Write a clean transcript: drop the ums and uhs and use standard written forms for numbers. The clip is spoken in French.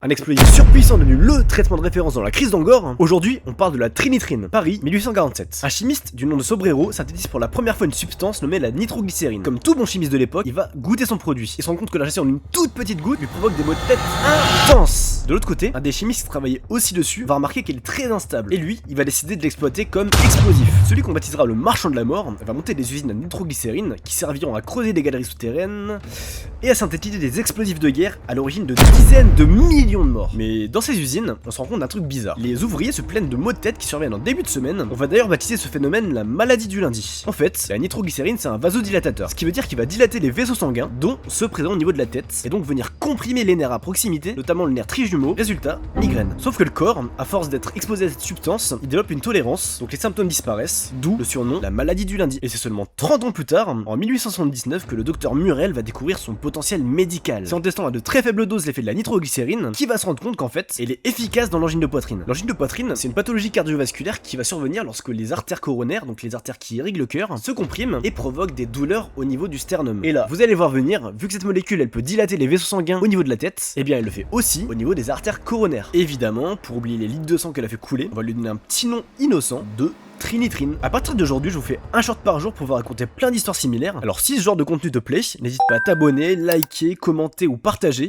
Un explosif surpuissant devenu le traitement de référence dans la crise d'Angor. Aujourd'hui, on parle de la trinitrine. Paris, 1847. Un chimiste du nom de Sobrero synthétise pour la première fois une substance nommée la nitroglycérine. Comme tout bon chimiste de l'époque, il va goûter son produit et se rend compte que l'ingestion d'une toute petite goutte lui provoque des maux de tête intenses. De l'autre côté, un des chimistes qui travaillait aussi dessus va remarquer qu'elle est très instable. Et lui, il va décider de l'exploiter comme explosif. Celui qu'on baptisera le marchand de la mort va monter des usines à nitroglycérine qui serviront à creuser des galeries souterraines et à synthétiser des explosifs de guerre à l'origine de dizaines de millions de morts. Mais dans ces usines, on se rend compte d'un truc bizarre. Les ouvriers se plaignent de maux de tête qui surviennent en début de semaine. On va d'ailleurs baptiser ce phénomène la maladie du lundi. En fait, la nitroglycérine c'est un vasodilatateur, ce qui veut dire qu'il va dilater les vaisseaux sanguins, dont ceux présents au niveau de la tête, et donc venir comprimer les nerfs à proximité, notamment le nerf trijumeau. Résultat, migraine. Sauf que le corps, à force d'être exposé à cette substance, il développe une tolérance, donc les symptômes disparaissent, d'où le surnom la maladie du lundi. Et c'est seulement 30 ans plus tard, en 1879, que le docteur Murel va découvrir son potentiel médical. C'est en testant à de très faibles doses l'effet de la nitroglycérine qu'il va se rendre compte qu'en fait, elle est efficace dans l'angine de poitrine. L'angine de poitrine, c'est une pathologie cardiovasculaire qui va survenir lorsque les artères coronaires, donc les artères qui irriguent le cœur, se compriment et provoquent des douleurs au niveau du sternum. Et là, vous allez voir venir, vu que cette molécule elle peut dilater les vaisseaux sanguins au niveau de la tête, et bien elle le fait aussi au niveau des artères coronaires. Évidemment, pour oublier les litres de sang qu'elle a fait couler, on va lui donner un petit nom innocent de trinitrine. A partir d'aujourd'hui, je vous fais un short par jour pour vous raconter plein d'histoires similaires. Alors si ce genre de contenu te plaît, n'hésite pas à t'abonner, liker, commenter ou partager.